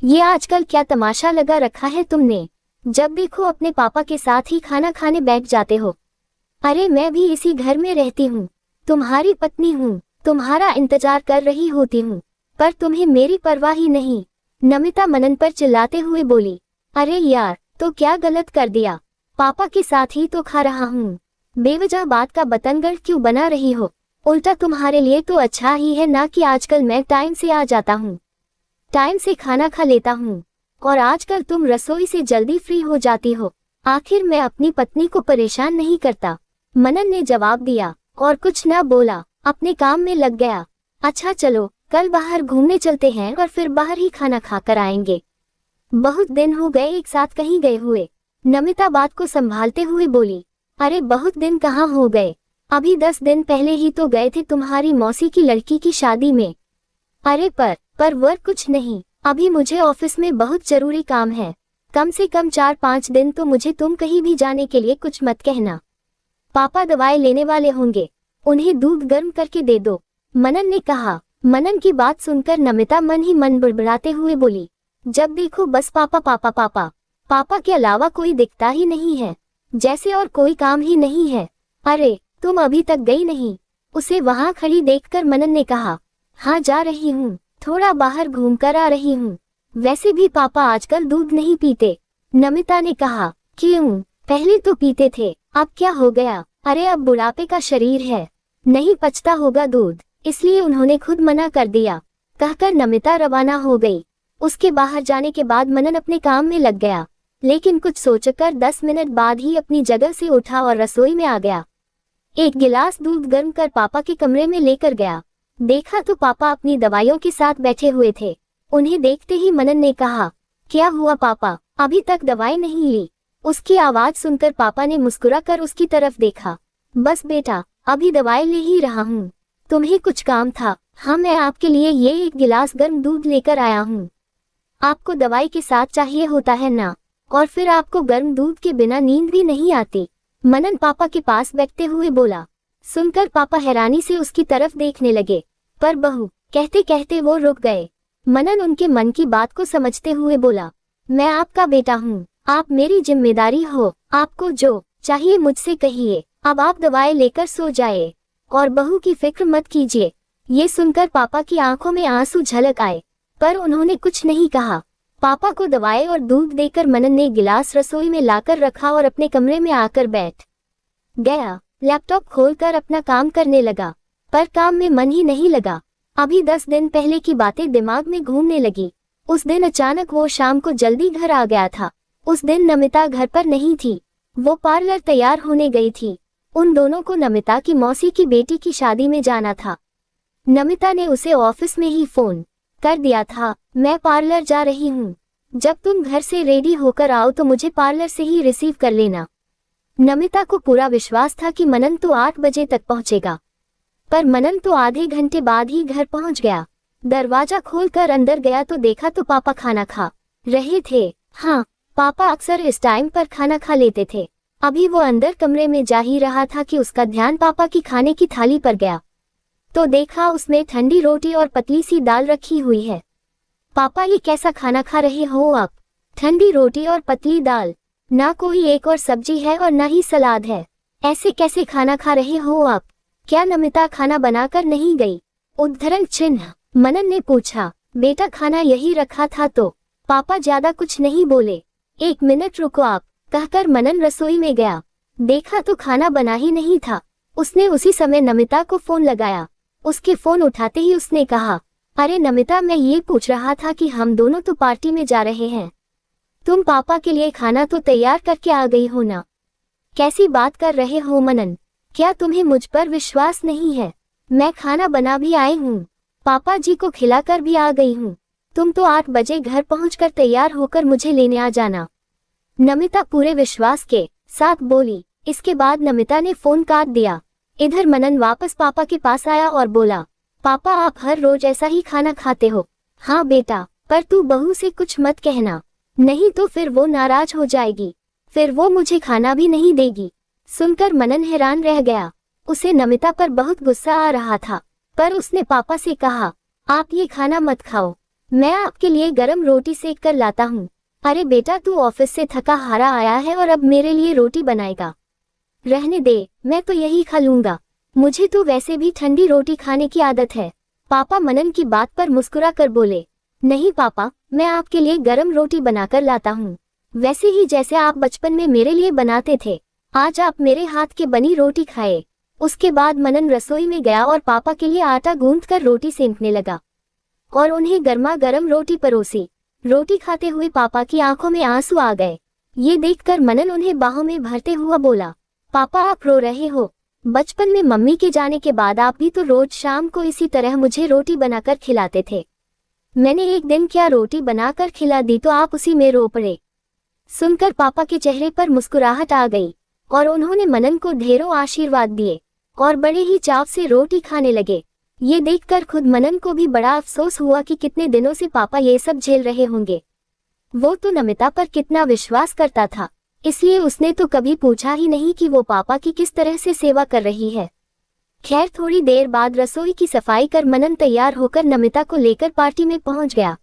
ये आजकल क्या तमाशा लगा रखा है तुमने? जब देखो अपने पापा के साथ ही खाना खाने बैठ जाते हो। अरे मैं भी इसी घर में रहती हूँ, तुम्हारी पत्नी हूँ, तुम्हारा इंतजार कर रही होती हूँ, पर तुम्हें मेरी परवाह ही नहीं। नमिता मनन पर चिल्लाते हुए बोली। अरे यार, तो क्या गलत कर दिया? पापा के साथ ही तो खा रहा हूँ, बेवजह बात का बतंगड़ क्यों बना रही हो? उल्टा तुम्हारे लिए तो अच्छा ही है ना कि आजकल मैं टाइम से आ जाता हूँ, टाइम से खाना खा लेता हूँ, और आजकल तुम रसोई से जल्दी फ्री हो जाती हो। आखिर मैं अपनी पत्नी को परेशान नहीं करता। मनन ने जवाब दिया और कुछ न बोला, अपने काम में लग गया। अच्छा चलो, कल बाहर घूमने चलते हैं और फिर बाहर ही खाना खाकर आएंगे। बहुत दिन हो गए एक साथ कहीं गए हुए। नमिता बात को संभालते हुए बोली। अरे बहुत दिन कहाँ हो गए, अभी 10 दिन पहले ही तो गए थे तुम्हारी मौसी की लड़की की शादी में। अरे पर वर्क कुछ नहीं, अभी मुझे ऑफिस में बहुत जरूरी काम है। कम से कम 4-5 दिन तो मुझे तुम कहीं भी जाने के लिए कुछ मत कहना। पापा दवाई लेने वाले होंगे, उन्हें दूध गर्म करके दे दो, मनन ने कहा। मनन की बात सुनकर नमिता मन ही मन बड़बड़ाते हुए बोली। जब देखो बस पापा पापा पापा, पापा के अलावा कोई दिखता ही नहीं है, जैसे और कोई काम ही नहीं है। अरे तुम अभी तक गई नहीं? उसे वहां खड़ी देखकर मनन ने कहा। हाँ जा रही हूँ, थोड़ा बाहर घूम कर आ रही हूँ। वैसे भी पापा आजकल दूध नहीं पीते, नमिता ने कहा। क्यों? पहले तो पीते थे, अब क्या हो गया? अरे अब बुढ़ापे का शरीर है, नहीं पचता होगा दूध, इसलिए उन्होंने खुद मना कर दिया, कहकर नमिता रवाना हो गई। उसके बाहर जाने के बाद मनन अपने काम में लग गया, लेकिन कुछ सोचकर 10 मिनट बाद ही अपनी जगह से उठा और रसोई में आ गया। एक गिलास दूध गर्म कर पापा के कमरे में लेकर गया। देखा तो पापा अपनी दवाइयों के साथ बैठे हुए थे। उन्हें देखते ही मनन ने कहा। क्या हुआ पापा, अभी तक दवाई नहीं ली? उसकी आवाज सुनकर पापा ने मुस्कुराकर उसकी तरफ देखा। बस बेटा, अभी दवाई ले ही रहा हूँ। तुम्हें कुछ काम था? हाँ, मैं आपके लिए ये एक गिलास गर्म दूध लेकर आया हूँ। आपको दवाई के साथ चाहिए होता है ना, और फिर आपको गर्म दूध के बिना नींद भी नहीं आती। मनन पापा के पास बैठते हुए बोला। सुनकर पापा हैरानी से उसकी तरफ देखने लगे, पर बहू कहते कहते वो रुक गए। मनन उनके मन की बात को समझते हुए बोला। मैं आपका बेटा हूँ, आप मेरी जिम्मेदारी हो, आपको जो चाहिए मुझसे कहिए। अब आप दवाई लेकर सो जाए और बहू की फिक्र मत कीजिए। ये सुनकर पापा की आंखों में आंसू झलक आए, पर उन्होंने कुछ नहीं कहा। पापा को दवाई और दूध देकर मनन ने गिलास रसोई में लाकर रखा और अपने कमरे में आकर बैठ गया। लैपटॉप खोलकर अपना काम करने लगा, पर काम में मन ही नहीं लगा। अभी 10 दिन पहले की बातें दिमाग में घूमने लगी। उस दिन अचानक वो शाम को जल्दी घर आ गया था। उस दिन नमिता घर पर नहीं थी, वो पार्लर तैयार होने गई थी। उन दोनों को नमिता की मौसी की बेटी की शादी में जाना था। नमिता ने उसे ऑफिस में ही फोन कर दिया था। मैं पार्लर जा रही हूँ, जब तुम घर से रेडी होकर आओ तो मुझे पार्लर से ही रिसीव कर लेना। नमिता को पूरा विश्वास था कि मनन तो 8 बजे तक पहुंचेगा, पर मनन तो आधे घंटे बाद ही घर पहुंच गया। दरवाजा खोलकर अंदर गया तो देखा तो पापा खाना खा रहे थे। हाँ, पापा अक्सर इस टाइम पर खाना खा लेते थे। अभी वो अंदर कमरे में जा ही रहा था कि उसका ध्यान पापा की खाने की थाली पर गया, तो देखा उसमें ठंडी रोटी और पतली सी दाल रखी हुई है। पापा ये कैसा खाना खा रहे हो आप? ठंडी रोटी और पतली दाल, ना कोई एक और सब्जी है और ना ही सलाद है, ऐसे कैसे खाना खा रहे हो आप? क्या नमिता खाना बनाकर नहीं गई? उद्धरण चिन्ह। मनन ने पूछा। बेटा खाना यही रखा था तो। पापा ज्यादा कुछ नहीं बोले। 1 मिनट रुको आप, कहकर मनन रसोई में गया। देखा तो खाना बना ही नहीं था। उसने उसी समय नमिता को फोन लगाया। उसके फोन उठाते ही उसने कहा। अरे नमिता, मैं ये पूछ रहा था कि हम दोनों तो पार्टी में जा रहे हैं, तुम पापा के लिए खाना तो तैयार करके आ गई हो ना? कैसी बात कर रहे हो मनन, क्या तुम्हें मुझ पर विश्वास नहीं है? मैं खाना बना भी आई हूँ, पापा जी को खिलाकर भी आ गई हूँ। तुम तो 8 बजे घर पहुंचकर तैयार होकर मुझे लेने आ जाना। नमिता पूरे विश्वास के साथ बोली। इसके बाद नमिता ने फोन काट दिया। इधर मनन वापस पापा के पास आया और बोला। पापा आप हर रोज ऐसा ही खाना खाते हो? हाँ बेटा, पर तू बहू से कुछ मत कहना, नहीं तो फिर वो नाराज हो जाएगी, फिर वो मुझे खाना भी नहीं देगी। सुनकर मनन हैरान रह गया। उसे नमिता पर बहुत गुस्सा आ रहा था, पर उसने पापा से कहा। आप ये खाना मत खाओ, मैं आपके लिए गरम रोटी सेक कर लाता हूँ। अरे बेटा, तू ऑफिस से थका हारा आया है और अब मेरे लिए रोटी बनाएगा? रहने दे, मैं तो यही खा लूंगा। मुझे तो वैसे भी ठंडी रोटी खाने की आदत है। पापा मनन की बात पर मुस्कुरा कर बोले, नहीं पापा, मैं आपके लिए गरम रोटी बनाकर लाता हूँ, वैसे ही जैसे आप बचपन में मेरे लिए बनाते थे। आज आप मेरे हाथ की बनी रोटी खाए। उसके बाद मनन रसोई में गया और पापा के लिए आटा गूंथकर रोटी सेंकने लगा और उन्हें गर्मा गर्म रोटी परोसी। रोटी खाते हुए पापा की आंखों में आंसू आ गए। ये देखकर मनन उन्हें बाहों में भरते हुआ बोला, पापा आप रो रहे हो? बचपन में मम्मी के जाने के बाद आप भी तो रोज शाम को इसी तरह मुझे रोटी बनाकर खिलाते थे। मैंने एक दिन क्या रोटी बनाकर खिला दी तो आप उसी में रो पड़े। सुनकर पापा के चेहरे पर मुस्कुराहट आ गई और उन्होंने मनन को ढेरों आशीर्वाद दिए और बड़े ही चाव से रोटी खाने लगे। ये देखकर खुद मनन को भी बड़ा अफसोस हुआ कि कितने दिनों से पापा ये सब झेल रहे होंगे। वो तो नमिता पर कितना विश्वास करता था, इसलिए उसने तो कभी पूछा ही नहीं कि वो पापा की किस तरह से सेवा कर रही है। खैर, थोड़ी देर बाद रसोई की सफाई कर मनन तैयार होकर नमिता को लेकर पार्टी में पहुंच गया,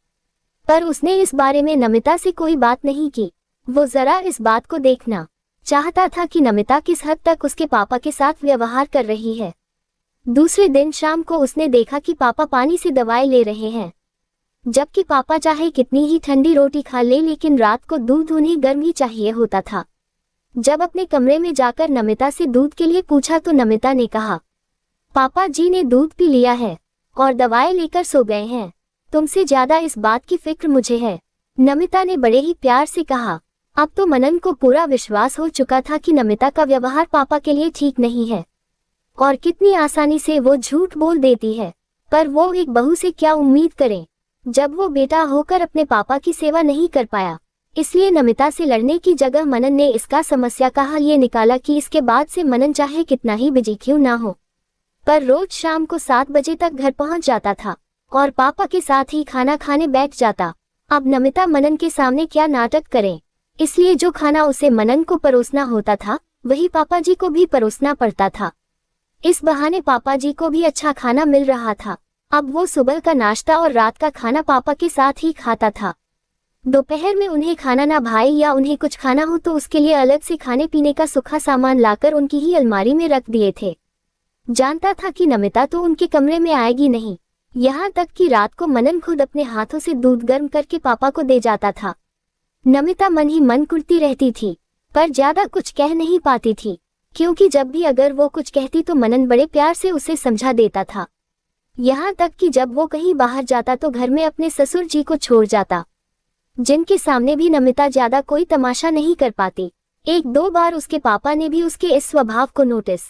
पर उसने इस बारे में नमिता से कोई बात नहीं की। वो जरा इस बात को देखना चाहता था कि नमिता किस हद तक उसके पापा के साथ व्यवहार कर रही है। दूसरे दिन शाम को उसने देखा कि पापा पानी से दवाई ले रहे हैं, जबकि पापा चाहे कितनी ही ठंडी रोटी खा ले लेकिन रात को दूध उन्हें गर्म ही चाहिए होता था। जब अपने कमरे में जाकर नमिता से दूध के लिए पूछा तो नमिता ने कहा, पापा जी ने दूध पी लिया है और दवाई लेकर सो गए हैं। तुमसे ज्यादा इस बात की फिक्र मुझे है। नमिता ने बड़े ही प्यार से कहा। अब तो मनन को पूरा विश्वास हो चुका था कि नमिता का व्यवहार पापा के लिए ठीक नहीं है और कितनी आसानी से वो झूठ बोल देती है, पर वो एक बहू से क्या उम्मीद करे जब वो बेटा होकर अपने पापा की सेवा नहीं कर पाया। इसलिए नमिता से लड़ने की जगह मनन ने इसका समस्या का हल ये निकाला कि इसके बाद से मनन चाहे कितना ही बिजी क्यों ना हो, पर रोज शाम को 7 बजे तक घर पहुंच जाता था और पापा के साथ ही खाना खाने बैठ जाता। अब नमिता मनन के सामने क्या नाटक करे, इसलिए जो खाना उसे मनन को परोसना होता था वही पापा जी को भी परोसना पड़ता था। इस बहाने पापा जी को भी अच्छा खाना मिल रहा था। अब वो सुबह का नाश्ता और रात का खाना पापा के साथ ही खाता था। दोपहर में उन्हें खाना ना भाई या उन्हें कुछ खाना हो तो उसके लिए अलग से खाने पीने का सूखा सामान लाकर उनकी ही अलमारी में रख दिए थे। जानता था कि नमिता तो उनके कमरे में आएगी नहीं, यहाँ तक कि रात को मनन खुद अपने हाथों से दूध गर्म करके पापा को दे जाता था। नमिता मन ही मन कुड़ती रहती थी, पर ज्यादा कुछ कह नहीं पाती थी, क्योंकि जब भी अगर वो कुछ कहती तो मनन बड़े प्यार से उसे समझा देता था। यहाँ तक कि जब वो कहीं बाहर जाता तो घर में अपने ससुर जी को छोड़ जाता, जिनके सामने भी नमिता ज्यादा कोई तमाशा नहीं कर पाती। 1-2 बार उसके पापा ने भी उसके इस स्वभाव को नोटिस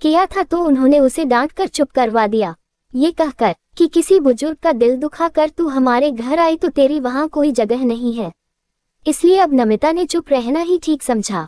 किया था तो उन्होंने उसे डांट कर चुप करवा दिया, ये कहकर कि किसी बुजुर्ग का दिल दुखा कर तू हमारे घर आई तो तेरी वहाँ कोई जगह नहीं है। इसलिए अब नमिता ने चुप रहना ही ठीक समझा।